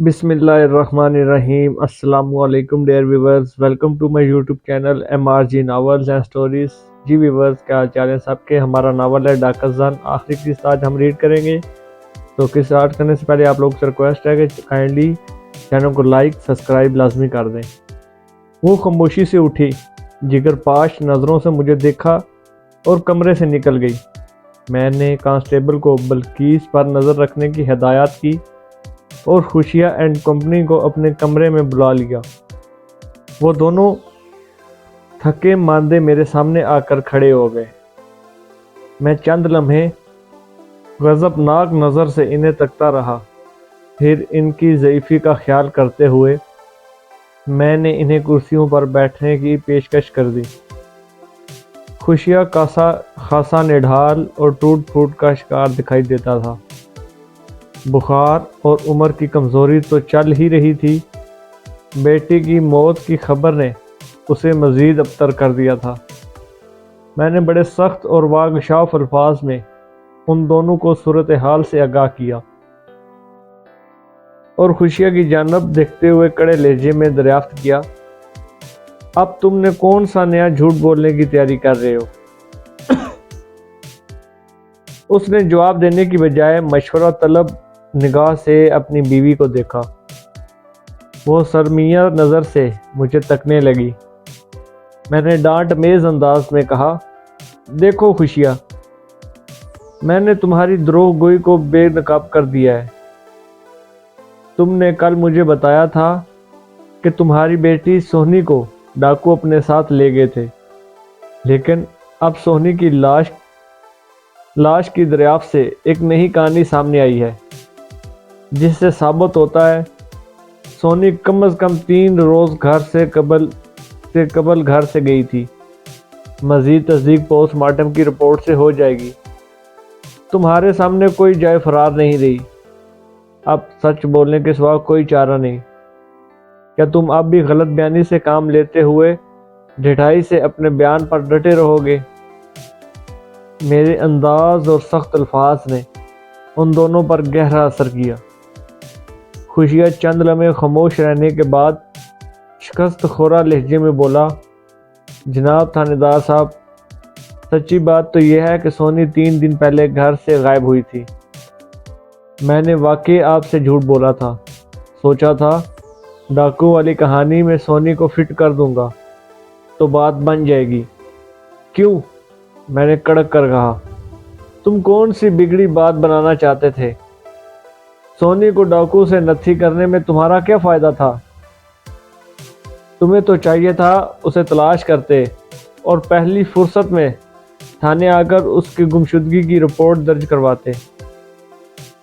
بسم اللہ الرحمن الرحیم۔ السلام علیکم dear viewers, welcome to my YouTube channel MRG novels and stories. جی ویورز، کیا چال ہیں سب کے؟ ہمارا ناول ہے ڈاکہ زن، آخری قسط آج ہم ریڈ کریں گے۔ تو قسط اسٹارٹ کرنے سے پہلے آپ لوگ سے ریکویسٹ ہے کہ کائنڈلی چینل کو لائک سبسکرائب لازمی کر دیں۔ وہ خاموشی سے اٹھی، جگر پاش نظروں سے مجھے دیکھا اور کمرے سے نکل گئی۔ میں نے کانسٹیبل کو بلقیس پر نظر رکھنے کی ہدایت کی اور خوشیہ اینڈ کمپنی کو اپنے کمرے میں بلا لیا۔ وہ دونوں تھکے ماندے میرے سامنے آ کر کھڑے ہو گئے۔ میں چند لمحے غضبناک نظر سے انہیں تکتا رہا، پھر ان کی ضعیفی کا خیال کرتے ہوئے میں نے انہیں کرسیوں پر بیٹھنے کی پیشکش کر دی۔ خوشیہ خاصا نڈھال اور ٹوٹ پھوٹ کا شکار دکھائی دیتا تھا۔ بخار اور عمر کی کمزوری تو چل ہی رہی تھی، بیٹی کی موت کی خبر نے اسے مزید ابتر کر دیا تھا۔ میں نے بڑے سخت اور واگشاف الفاظ میں ان دونوں کو صورتحال سے آگاہ کیا اور خوشیہ کی جانب دیکھتے ہوئے کڑے لہجے میں دریافت کیا، اب تم نے کون سا نیا جھوٹ بولنے کی تیاری کر رہے ہو؟ اس نے جواب دینے کی بجائے مشورہ طلب نگاہ سے اپنی بیوی کو دیکھا۔ وہ سرمیہ نظر سے مجھے تکنے لگی۔ میں نے ڈانٹ میز انداز میں کہا، دیکھو خوشیہ، میں نے تمہاری دروغ گوئی کو بے نقاب کر دیا ہے۔ تم نے کل مجھے بتایا تھا کہ تمہاری بیٹی سونی کو ڈاکو اپنے ساتھ لے گئے تھے، لیکن اب سونی کی لاش کی دریافت سے ایک نئی کہانی سامنے آئی ہے، جس سے ثابت ہوتا ہے سونی کم از کم 3 روز گھر سے قبل گھر سے گئی تھی۔ مزید تصدیق پوسٹ مارٹم کی رپورٹ سے ہو جائے گی۔ تمہارے سامنے کوئی جائے فرار نہیں رہی، اب سچ بولنے کے سوا کوئی چارہ نہیں۔ کیا تم اب بھی غلط بیانی سے کام لیتے ہوئے ڈھٹائی سے اپنے بیان پر ڈٹے رہو گے؟ میرے انداز اور سخت الفاظ نے ان دونوں پر گہرا اثر کیا۔ خوشیہ چند لمحے خاموش رہنے کے بعد شکست خورا لہجے میں بولا، جناب تھانے دار صاحب، سچی بات تو یہ ہے کہ سونی 3 دن پہلے گھر سے غائب ہوئی تھی۔ میں نے واقعی آپ سے جھوٹ بولا تھا، سوچا تھا ڈاکو والی کہانی میں سونی کو فٹ کر دوں گا تو بات بن جائے گی۔ کیوں؟ میں نے کڑک کر کہا، تم کون سی بگڑی بات بنانا چاہتے تھے؟ سونی کو ڈاکو سے نتھی کرنے میں تمہارا کیا فائدہ تھا؟ تمہیں تو چاہیے تھا اسے تلاش کرتے اور پہلی فرصت میں تھانے آ کر اس کی گمشدگی کی رپورٹ درج کرواتے۔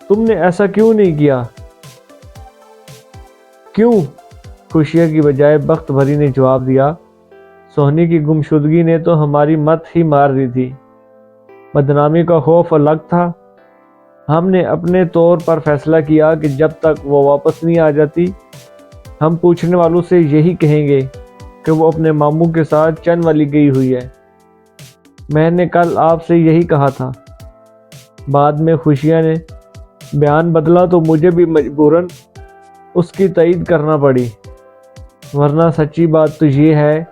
تم نے ایسا کیوں نہیں کیا؟ کیوں؟ خوشیہ کی بجائے بخت بھری نے جواب دیا، سونی کی گمشدگی نے تو ہماری مت ہی مار دی تھی۔ بدنامی کا خوف الگ تھا۔ ہم نے اپنے طور پر فیصلہ کیا کہ جب تک وہ واپس نہیں آ جاتی، ہم پوچھنے والوں سے یہی کہیں گے کہ وہ اپنے ماموں کے ساتھ چن والی گئی ہوئی ہے۔ میں نے کل آپ سے یہی کہا تھا۔ بعد میں خوشیہ نے بیان بدلا تو مجھے بھی مجبوراً اس کی تائید کرنا پڑی، ورنہ سچی بات تو یہ ہے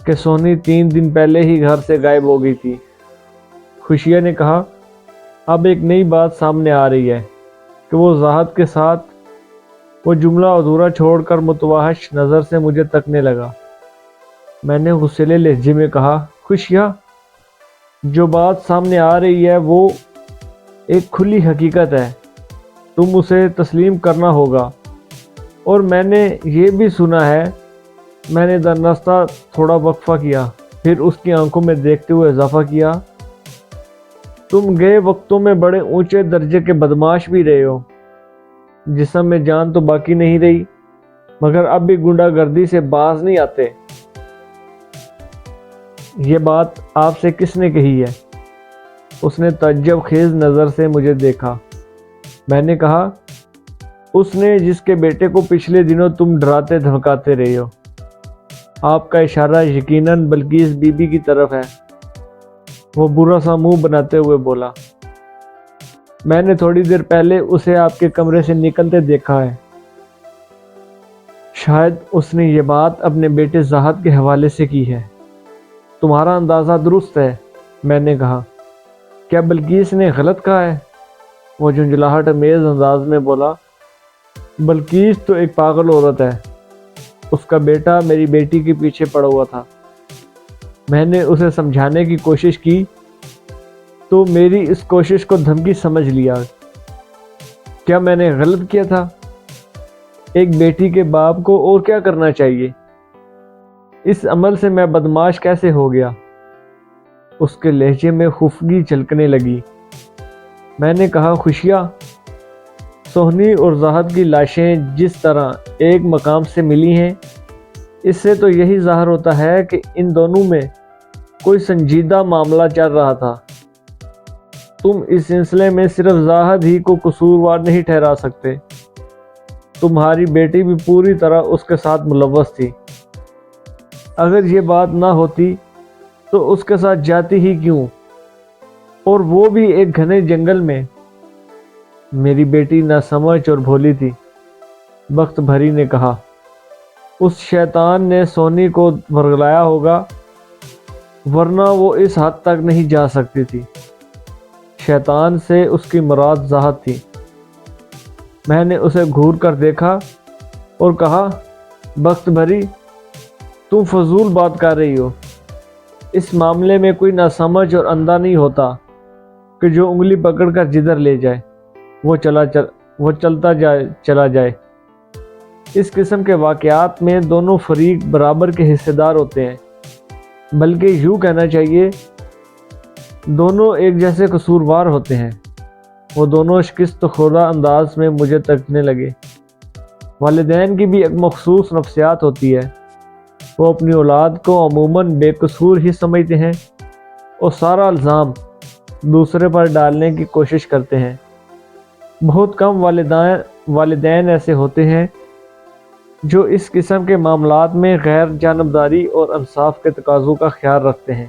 کہ سونی 3 دن پہلے ہی گھر سے غائب ہو گئی تھی۔ خوشیہ نے کہا، اب ایک نئی بات سامنے آ رہی ہے کہ وہ زاہد کے ساتھ۔ وہ جملہ ادھورا چھوڑ کر متوحش نظر سے مجھے تکنے لگا۔ میں نے غصیلے لہجے میں کہا، خوشیہ، جو بات سامنے آ رہی ہے وہ ایک کھلی حقیقت ہے، تم اسے تسلیم کرنا ہوگا۔ اور میں نے یہ بھی سنا ہے۔ میں نے درنستہ تھوڑا وقفہ کیا، پھر اس کی آنکھوں میں دیکھتے ہوئے اضافہ کیا، تم گئے وقتوں میں بڑے اونچے درجے کے بدماش بھی رہے ہو۔ جسم میں جان تو باقی نہیں رہی، مگر اب بھی گنڈا گردی سے باز نہیں آتے۔ یہ بات آپ سے کس نے کہی ہے؟ اس نے تعجب خیز نظر سے مجھے دیکھا۔ میں نے کہا، اس نے جس کے بیٹے کو پچھلے دنوں تم ڈراتے دھمکاتے رہے ہو۔ آپ کا اشارہ یقیناً بلقیس بی بی کی طرف ہے۔ وہ برا سا منہ بناتے ہوئے بولا، میں نے تھوڑی دیر پہلے اسے آپ کے کمرے سے نکلتے دیکھا ہے۔ شاید اس نے یہ بات اپنے بیٹے زاہد کے حوالے سے کی ہے۔ تمہارا اندازہ درست ہے، میں نے کہا۔ کیا بلقیس نے غلط کہا ہے؟ وہ جھنجھلاہٹ امیز انداز میں بولا۔ بلقیس تو ایک پاگل عورت ہے۔ اس کا بیٹا میری بیٹی کے پیچھے پڑا ہوا تھا۔ میں نے اسے سمجھانے کی کوشش کی تو میری اس کوشش کو دھمکی سمجھ لیا۔ کیا میں نے غلط کیا تھا؟ ایک بیٹی کے باپ کو اور کیا کرنا چاہیے؟ اس عمل سے میں بدمعاش کیسے ہو گیا؟ اس کے لہجے میں خفگی جھلکنے لگی۔ میں نے کہا، خوشیہ، سہنی اور زاہد کی لاشیں جس طرح ایک مقام سے ملی ہیں، اس سے تو یہی ظاہر ہوتا ہے کہ ان دونوں میں کوئی سنجیدہ معاملہ چل رہا تھا۔ تم اس سلسلے میں صرف زاہد ہی کو قصوروار نہیں ٹھہرا سکتے، تمہاری بیٹی بھی پوری طرح اس کے ساتھ ملوث تھی۔ اگر یہ بات نہ ہوتی تو اس کے ساتھ جاتی ہی کیوں، اور وہ بھی ایک گھنے جنگل میں؟ میری بیٹی ناسمجھ اور بھولی تھی، بخت بھری نے کہا۔ اس شیطان نے سونی کو ورگلایا ہوگا، ورنہ وہ اس حد تک نہیں جا سکتی تھی۔ شیطان سے اس کی مراد زاہد تھی۔ میں نے اسے گھور کر دیکھا اور کہا، بخت بھری، تم فضول بات کر رہی ہو۔ اس معاملے میں کوئی ناسمجھ اور اندھا نہیں ہوتا کہ جو انگلی پکڑ کر جدھر لے جائے وہ چلتا چلا جائے۔ اس قسم کے واقعات میں دونوں فریق برابر کے حصے دار ہوتے ہیں، بلکہ یوں کہنا چاہیے دونوں ایک جیسے قصوروار ہوتے ہیں۔ وہ دونوں شکست خوردہ انداز میں مجھے تکنے لگے۔ والدین کی بھی ایک مخصوص نفسیات ہوتی ہے، وہ اپنی اولاد کو عموماً بے قصور ہی سمجھتے ہیں اور سارا الزام دوسرے پر ڈالنے کی کوشش کرتے ہیں۔ بہت کم والدین ایسے ہوتے ہیں جو اس قسم کے معاملات میں غیر جانبداری اور انصاف کے تقاضوں کا خیال رکھتے ہیں۔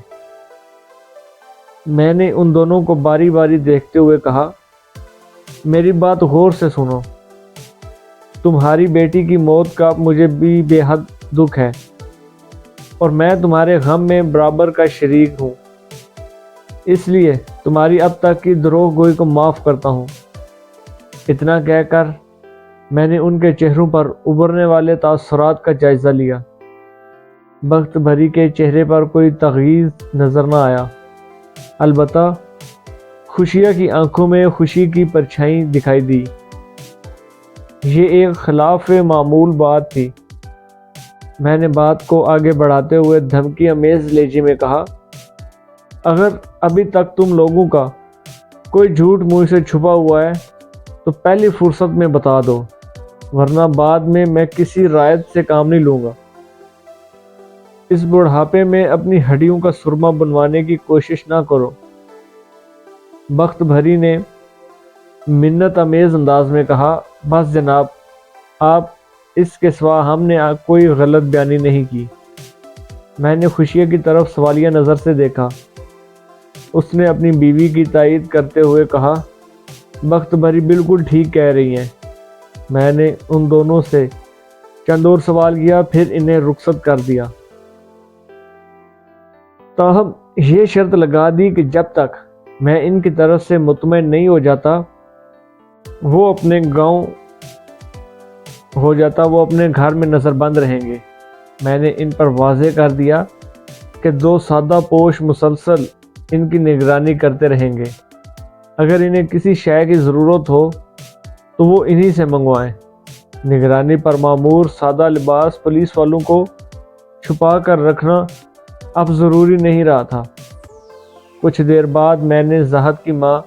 میں نے ان دونوں کو باری باری دیکھتے ہوئے کہا، میری بات غور سے سنو۔ تمہاری بیٹی کی موت کا مجھے بھی بے حد دکھ ہے، اور میں تمہارے غم میں برابر کا شریک ہوں، اس لیے تمہاری اب تک کی دروغ گوئی کو معاف کرتا ہوں۔ اتنا کہہ کر میں نے ان کے چہروں پر ابھرنے والے تاثرات کا جائزہ لیا۔ بخت بھری کے چہرے پر کوئی تغییر نظر نہ آیا، البتہ خوشیہ کی آنکھوں میں خوشی کی پرچھائی دکھائی دی۔ یہ ایک خلاف معمول بات تھی۔ میں نے بات کو آگے بڑھاتے ہوئے دھمکی امیز لہجے میں کہا، اگر ابھی تک تم لوگوں کا کوئی جھوٹ منہ سے چھپا ہوا ہے تو پہلی فرصت میں بتا دو، ورنہ بعد میں کسی رعایت سے کام نہیں لوں گا۔ اس بڑھاپے میں اپنی ہڈیوں کا سرما بنوانے کی کوشش نہ کرو۔ بخت بھری نے منت امیز انداز میں کہا، بس جناب، آپ اس کے سوا ہم نے کوئی غلط بیانی نہیں کی۔ میں نے خوشیہ کی طرف سوالیہ نظر سے دیکھا۔ اس نے اپنی بیوی کی تائید کرتے ہوئے کہا، بخت بھری بالکل ٹھیک کہہ رہی ہیں۔ میں نے ان دونوں سے چند اور سوال کیا، پھر انہیں رخصت کر دیا۔ تاہم یہ شرط لگا دی کہ جب تک میں ان کی طرف سے مطمئن نہیں ہو جاتا وہ اپنے گھر میں نظر بند رہیں گے۔ میں نے ان پر واضح کر دیا کہ دو سادہ پوش مسلسل ان کی نگرانی کرتے رہیں گے۔ اگر انہیں کسی شے کی ضرورت ہو تو وہ انہی سے منگوائیں۔ نگرانی پر معمور سادہ لباس پولیس والوں کو چھپا کر رکھنا اب ضروری نہیں رہا تھا۔ کچھ دیر بعد میں نے زاہد کی ماں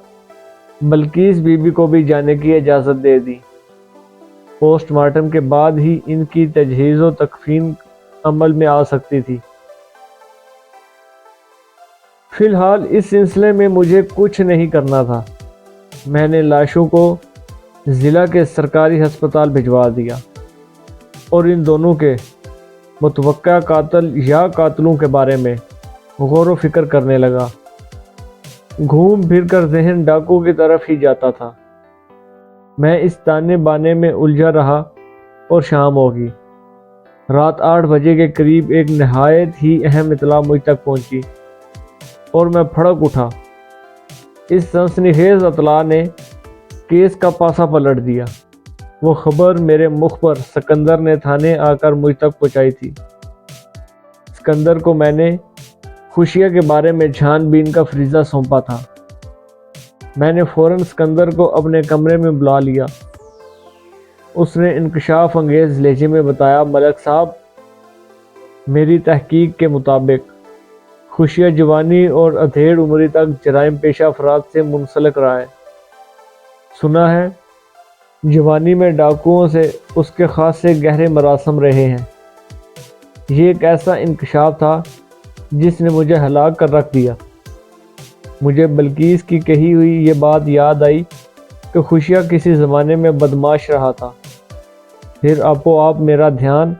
بلقیس بی بی کو بھی جانے کی اجازت دے دی۔ پوسٹ مارٹم کے بعد ہی ان کی تجہیز و تکفین عمل میں آ سکتی تھی۔ فی الحال اس سلسلے میں مجھے کچھ نہیں کرنا تھا۔ میں نے لاشوں کو ضلع کے سرکاری ہسپتال بھجوا دیا اور ان دونوں کے متوقع قاتل یا قاتلوں کے بارے میں غور و فکر کرنے لگا۔ گھوم پھر کر ذہن ڈاکو کی طرف ہی جاتا تھا۔ میں اس تانے بانے میں الجھا رہا اور شام ہوگی۔ رات 8 بجے کے قریب ایک نہایت ہی اہم اطلاع مجھ تک پہنچی اور میں پھڑک اٹھا۔ اس سنسنی خیز اطلاع نے کیس کا پاسا پلٹ دیا۔ وہ خبر میرے مخبر سکندر نے تھانے آ کر مجھ تک پہنچائی تھی۔ سکندر کو میں نے خوشیہ کے بارے میں چھان بین کا فریضہ سونپا تھا۔ میں نے فوراً سکندر کو اپنے کمرے میں بلا لیا۔ اس نے انکشاف انگیز لہجے میں بتایا، ملک صاحب، میری تحقیق کے مطابق خوشیہ جوانی اور ادھیڑ عمری تک جرائم پیشہ افراد سے منسلک رہا ہے۔ سنا ہے جوانی میں ڈاکوؤں سے اس کے خاصے گہرے مراسم رہے ہیں۔ یہ ایک ایسا انکشاف تھا جس نے مجھے ہلاک کر رکھ دیا۔ مجھے بلقیس کی کہی ہوئی یہ بات یاد آئی کہ خوشیہ کسی زمانے میں بدمعاش رہا تھا۔ پھر آپ میرا دھیان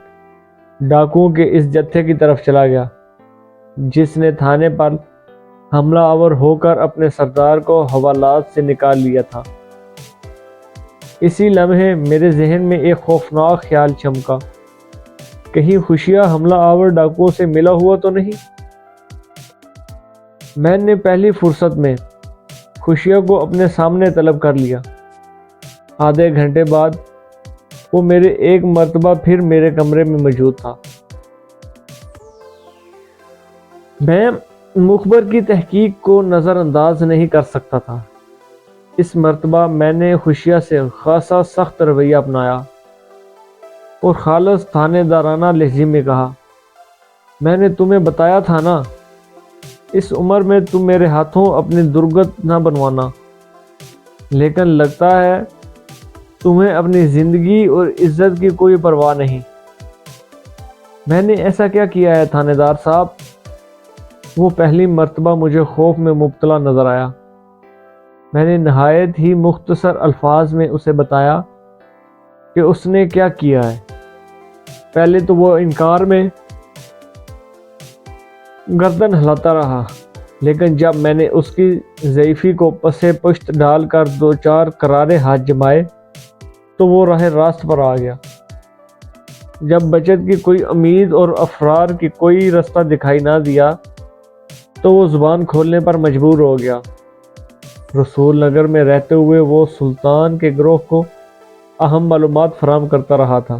ڈاکوؤں کے اس جتھے کی طرف چلا گیا جس نے تھانے پر حملہ آور ہو کر اپنے سردار کو حوالات سے نکال لیا تھا۔ اسی لمحے میرے ذہن میں ایک خوفناک خیال چمکا، کہیں خوشیہ حملہ آور ڈاکوؤں سے ملا ہوا تو نہیں؟ میں نے پہلی فرصت میں خوشیہ کو اپنے سامنے طلب کر لیا۔ آدھے گھنٹے بعد وہ میرے ایک مرتبہ پھر میرے کمرے میں موجود تھا۔ میں مخبر کی تحقیق کو نظر انداز نہیں کر سکتا تھا۔ اس مرتبہ میں نے خوشیہ سے خاصا سخت رویہ اپنایا اور خالص تھانے دارانہ لہجے میں کہا، میں نے تمہیں بتایا تھا نا، اس عمر میں تم میرے ہاتھوں اپنی درگت نہ بنوانا، لیکن لگتا ہے تمہیں اپنی زندگی اور عزت کی کوئی پرواہ نہیں۔ میں نے ایسا کیا کیا ہے تھانے دار صاحب؟ وہ پہلی مرتبہ مجھے خوف میں مبتلا نظر آیا۔ میں نے نہایت ہی مختصر الفاظ میں اسے بتایا کہ اس نے کیا کیا ہے۔ پہلے تو وہ انکار میں گردن ہلاتا رہا، لیکن جب میں نے اس کی ضعیفی کو پسے پشت ڈال کر دو چار کرارے ہاتھ جمائے تو وہ راہ راست پر آ گیا۔ جب بچت کی کوئی امید اور افرار کی کوئی رستہ دکھائی نہ دیا تو وہ زبان کھولنے پر مجبور ہو گیا۔ رسول نگر میں رہتے ہوئے وہ سلطان کے گروہ کو اہم معلومات فراہم کرتا رہا تھا۔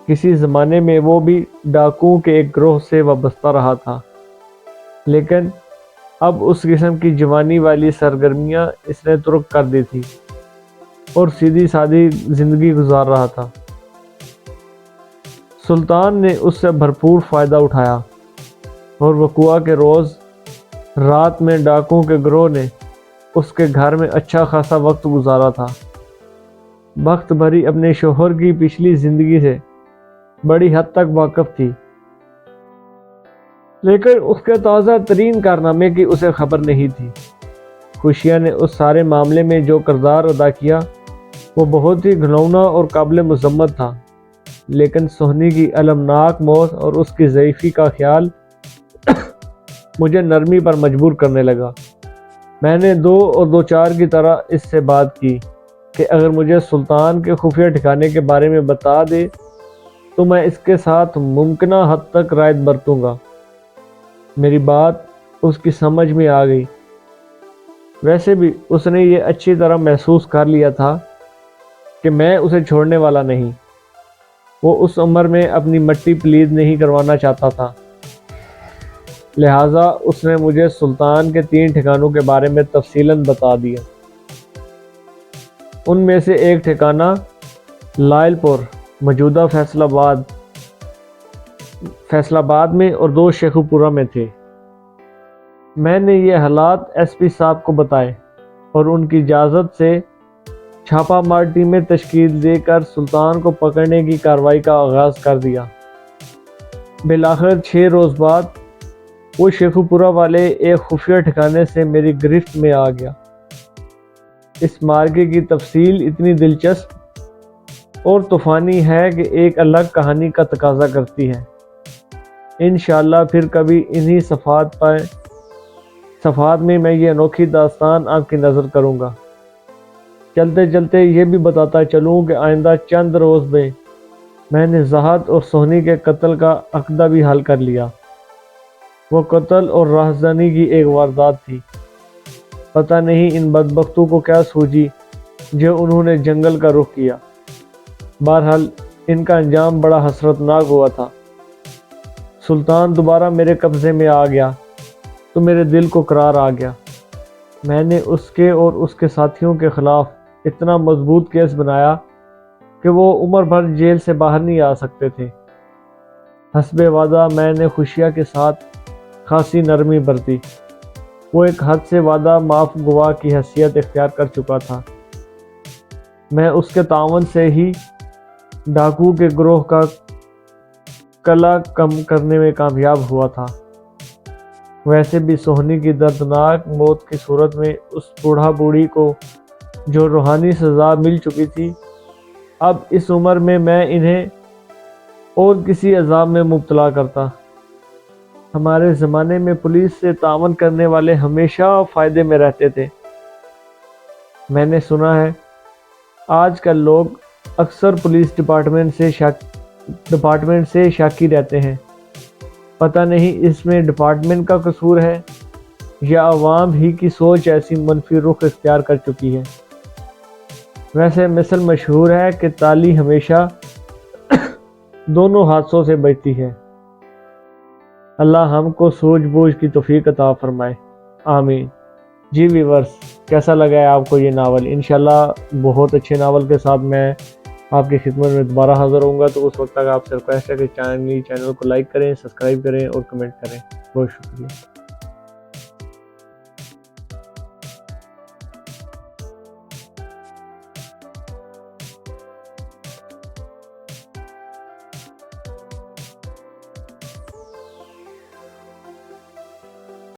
کسی زمانے میں وہ بھی ڈاکوؤں کے ایک گروہ سے وابستہ رہا تھا، لیکن اب اس قسم کی جوانی والی سرگرمیاں اس نے ترک کر دی تھی اور سیدھی سادی زندگی گزار رہا تھا۔ سلطان نے اس سے بھرپور فائدہ اٹھایا اور وقوعہ کے روز رات میں ڈاکوؤں کے گروہ نے اس کے گھر میں اچھا خاصا وقت گزارا تھا۔ بخت بھری اپنے شوہر کی پچھلی زندگی سے بڑی حد تک واقف تھی، لیکن اس کے تازہ ترین کارنامے کی اسے خبر نہیں تھی۔ خوشیہ نے اس سارے معاملے میں جو کردار ادا کیا وہ بہت ہی گھناؤنا اور قابل مذمت تھا، لیکن سہنی کی المناک موت اور اس کی ضعیفی کا خیال مجھے نرمی پر مجبور کرنے لگا۔ میں نے 2 اور 2 4 کی طرح اس سے بات کی کہ اگر مجھے سلطان کے خفیہ ٹھکانے کے بارے میں بتا دے تو میں اس کے ساتھ ممکنہ حد تک رعایت برتوں گا۔ میری بات اس کی سمجھ میں آ گئی۔ ویسے بھی اس نے یہ اچھی طرح محسوس کر لیا تھا کہ میں اسے چھوڑنے والا نہیں۔ وہ اس عمر میں اپنی مٹی پلید نہیں کروانا چاہتا تھا، لہٰذا اس نے مجھے سلطان کے 3 ٹھکانوں کے بارے میں تفصیلاً بتا دیا۔ ان میں سے ایک ٹھکانہ لائل پور موجودہ فیصل آباد میں اور 2 شیخو پورہ میں تھے۔ میں نے یہ حالات ایس پی صاحب کو بتائے اور ان کی اجازت سے چھاپہ مار ٹیمیں تشکیل دے کر سلطان کو پکڑنے کی کارروائی کا آغاز کر دیا۔ بالآخر 6 روز بعد وہ شیخو پورہ والے ایک خفیہ ٹھکانے سے میری گرفت میں آ گیا۔ اس مارکے کی تفصیل اتنی دلچسپ اور طوفانی ہے کہ ایک الگ کہانی کا تقاضا کرتی ہے۔ انشاءاللہ پھر کبھی انہی صفحات میں میں یہ انوکھی داستان آپ کی نظر کروں گا۔ چلتے چلتے یہ بھی بتاتا چلوں کہ آئندہ چند روز میں میں نے زہد اور سہنی کے قتل کا عقدہ بھی حل کر لیا۔ وہ قتل اور رہزنی کی ایک واردات تھی۔ پتہ نہیں ان بدبختوں کو کیا سوجی جو انہوں نے جنگل کا رخ کیا۔ بہرحال ان کا انجام بڑا حسرتناک ہوا تھا۔ سلطان دوبارہ میرے قبضے میں آ گیا تو میرے دل کو قرار آ گیا۔ میں نے اس کے اور اس کے ساتھیوں کے خلاف اتنا مضبوط کیس بنایا کہ وہ عمر بھر جیل سے باہر نہیں آ سکتے تھے۔ حسب وعدہ میں نے خوشیہ کے ساتھ خاصی نرمی برتی۔ وہ ایک حد سے وعدہ معاف گواہ کی حیثیت اختیار کر چکا تھا۔ میں اس کے تعاون سے ہی ڈاکو کے گروہ کا کلا کم کرنے میں کامیاب ہوا تھا۔ ویسے بھی سہنی کی دردناک موت کی صورت میں اس بوڑھا بوڑھی کو جو روحانی سزا مل چکی تھی، اب اس عمر میں انہیں اور کسی عذاب میں مبتلا کرتا۔ ہمارے زمانے میں پولیس سے تعاون کرنے والے ہمیشہ فائدے میں رہتے تھے۔ میں نے سنا ہے آج کل لوگ اکثر پولیس ڈپارٹمنٹ سے شاکی رہتے ہیں۔ پتہ نہیں اس میں ڈپارٹمنٹ کا قصور ہے یا عوام ہی کی سوچ ایسی منفی رخ اختیار کر چکی ہے۔ ویسے مثل مشہور ہے کہ تالی ہمیشہ دونوں حادثوں سے بچتی ہے۔ اللہ ہم کو سوجھ بوجھ کی توفیق عطا فرمائے، آمین۔ جی ویورز، کیسا لگا ہے آپ کو یہ ناول؟ انشاءاللہ بہت اچھے ناول کے ساتھ میں آپ کی خدمت میں دوبارہ حاضر ہوں گا۔ تو اس وقت تک آپ سے ریکویسٹ ہے کہ چینل کو لائک کریں، سبسکرائب کریں اور کمنٹ کریں۔ بہت شکریہ۔